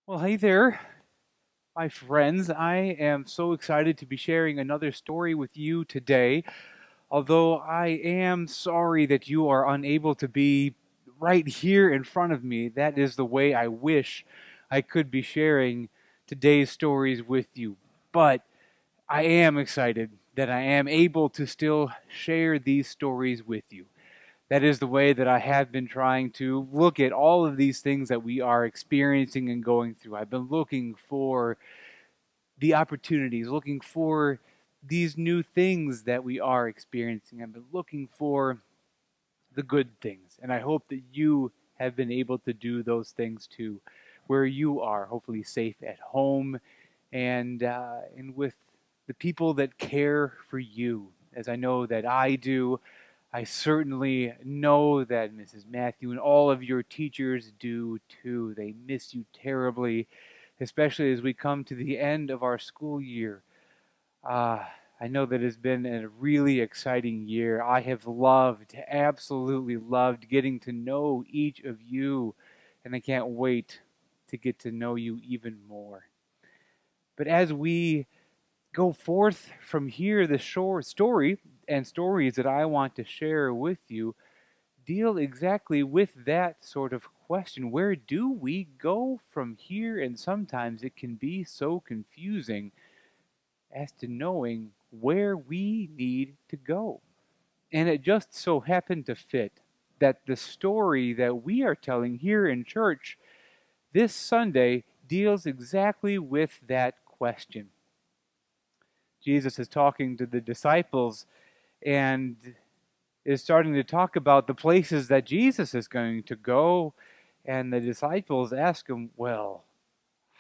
Well, hey there, my friends. I am so excited to be sharing another story with you today. Although I am sorry that you are unable to be right here in front of me, that is the way I wish I could be sharing today's stories with you. But I am excited that I am able to still share these stories with you. That is the way that I have been trying to look at all of these things that we are experiencing and going through. I've been looking for the opportunities, looking for these new things that we are experiencing. I've been looking for the good things. And I hope that you have been able to do those things too, where you are, hopefully safe at home and with the people that care for you, as I know that I do. I certainly know that Mrs. Matthew and all of your teachers do too. They miss you terribly, especially as we come to the end of our school year. I know that it's been a really exciting year. I have loved, absolutely loved getting to know each of you, and I can't wait to get to know you even more. But as we go forth from here, the short story and stories that I want to share with you deal exactly with that sort of question. Where do we go from here? And sometimes it can be so confusing as to knowing where we need to go. And it just so happened to fit that the story that we are telling here in church this Sunday deals exactly with that question. Jesus is talking to the disciples and is starting to talk about the places that Jesus is going to go. And the disciples ask him, well,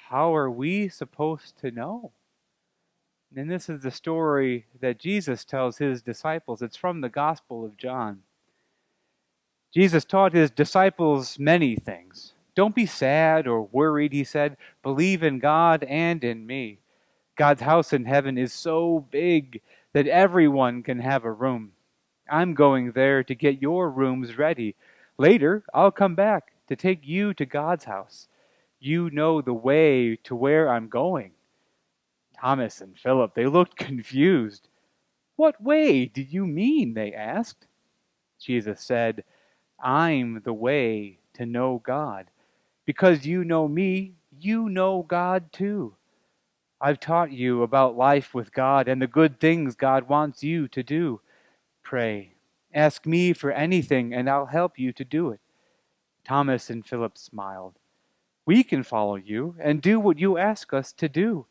how are we supposed to know? And this is the story that Jesus tells his disciples. It's from the Gospel of John. Jesus taught his disciples many things. Don't be sad or worried, he said. Believe in God and in me. God's house in heaven is so big that everyone can have a room. I'm going there to get your rooms ready. Later, I'll come back to take you to God's house. You know the way to where I'm going. Thomas and Philip, they looked confused. What way do you mean? They asked. Jesus said, I'm the way to know God. Because you know me, you know God too. I've taught you about life with God and the good things God wants you to do. Pray. Ask me for anything, and I'll help you to do it. Thomas and Philip smiled. We can follow you and do what you ask us to do.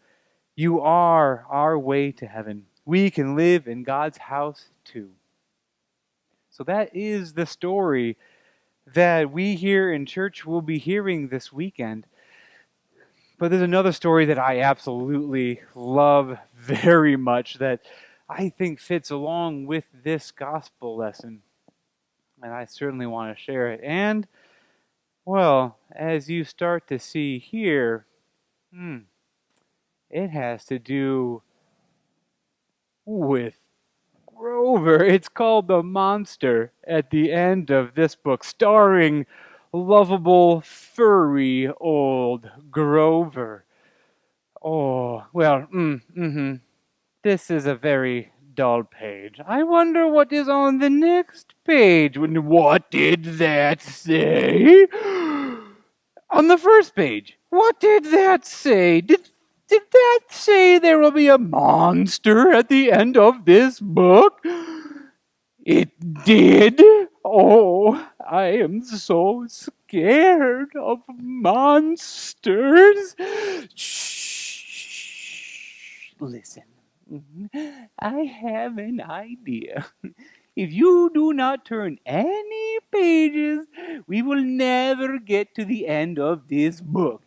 You are our way to heaven. We can live in God's house too. So that is the story that we here in church will be hearing this weekend. But there's another story that I absolutely love very much that I think fits along with this gospel lesson. And I certainly want to share it. And, well, as you start to see here, it has to do with Grover. It's called The Monster at the end of this book, starring lovable, furry old Grover. Oh, well, this is a very dull page. I wonder what is on the next page. What did that say? On the first page, what did that say? Did that say there will be a monster at the end of this book? It did? Oh, I am so scared of monsters. Shh. Listen. I have an idea. If you do not turn any pages, we will never get to the end of this book.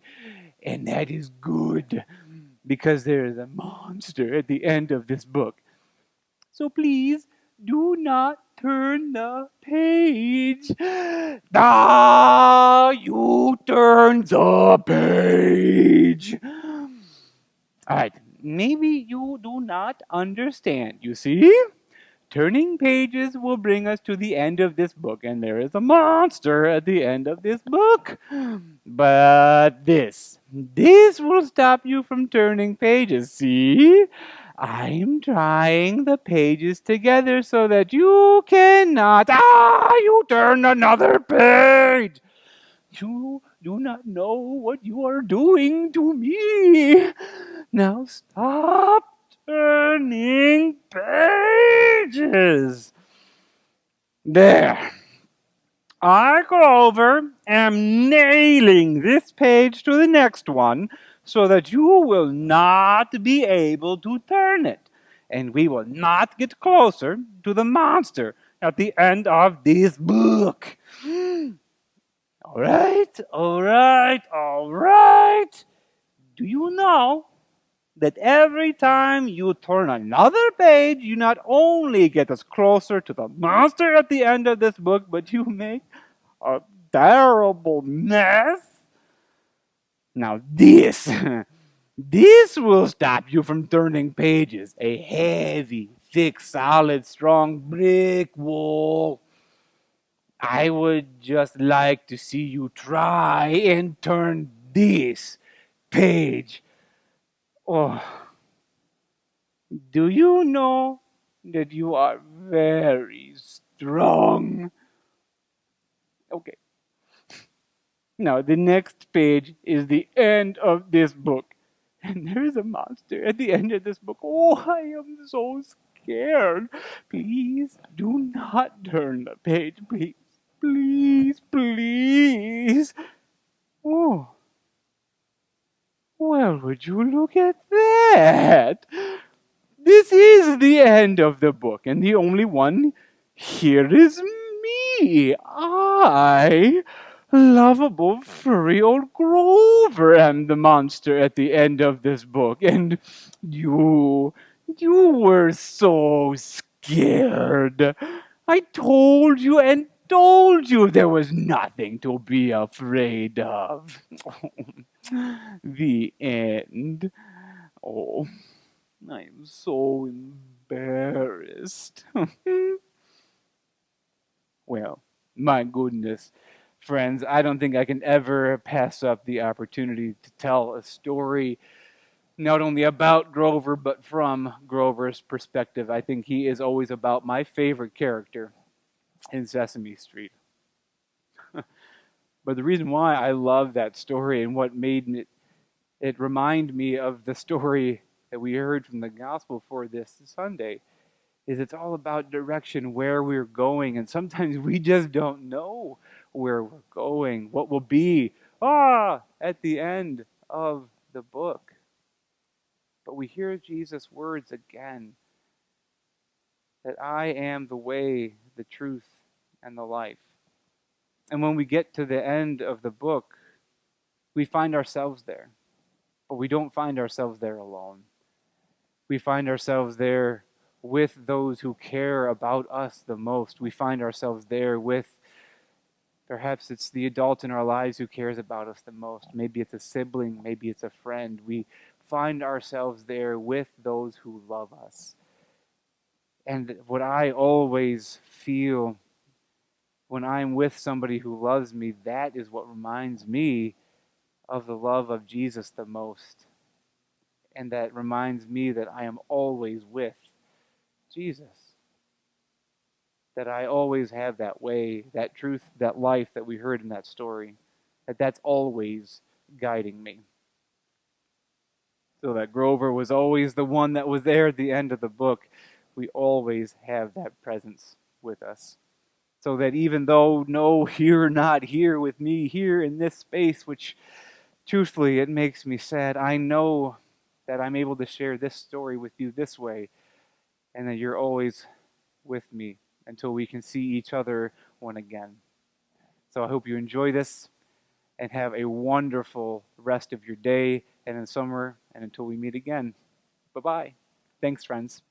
And that is good, because there is a monster at the end of this book. So please, do not turn the page. Ah, you turn the page. All right, maybe you do not understand, you see? Turning pages will bring us to the end of this book, and there is a monster at the end of this book. But this will stop you from turning pages. See? I'm trying the pages together so that you cannot. You turn another page! You do not know what you are doing to me. Now stop turning pages. There. I, Grover, am nailing this page to the next one so that you will not be able to turn it. And we will not get closer to the monster at the end of this book. All right, all right, all right. Do you know that every time you turn another page, you not only get us closer to the monster at the end of this book, but you make a terrible mess? Now this, this will stop you from turning pages. A heavy, thick, solid, strong brick wall. I would just like to see you try and turn this page. Oh, do you know that you are very strong? Okay. Now, the next page is the end of this book. And there is a monster at the end of this book. Oh, I am so scared. Please do not turn the page. Please, please, please. Oh, well, would you look at that? This is the end of the book, and the only one here is me. I, lovable, furry old Grover, am the monster at the end of this book, and you were so scared. I told you and told you there was nothing to be afraid of. The end. Oh, I am so embarrassed. Well, my goodness, friends, I don't think I can ever pass up the opportunity to tell a story not only about Grover, but from Grover's perspective. I think he is always about my favorite character in Sesame Street. But the reason why I love that story and what made it remind me of the story that we heard from the gospel for this Sunday is it's all about direction, where we're going, and sometimes we just don't know where we're going, what will be at the end of the book. But we hear Jesus' words again, that I am the way, the truth, and the life. And when we get to the end of the book, we find ourselves there. But we don't find ourselves there alone. We find ourselves there with those who care about us the most. We find ourselves there with, perhaps it's the adult in our lives who cares about us the most. Maybe it's a sibling, maybe it's a friend. We find ourselves there with those who love us. And what I always feel when I'm with somebody who loves me, that is what reminds me of the love of Jesus the most. And that reminds me that I am always with Jesus. That I always have that way, that truth, that life that we heard in that story. That's always guiding me. So that Grover was always the one that was there at the end of the book. We always have that presence with us. So that even though, no, you're not here with me, here in this space, which truthfully, it makes me sad, I know that I'm able to share this story with you this way, and that you're always with me until we can see each other one again. So I hope you enjoy this and have a wonderful rest of your day and in summer, and until we meet again. Bye-bye. Thanks, friends.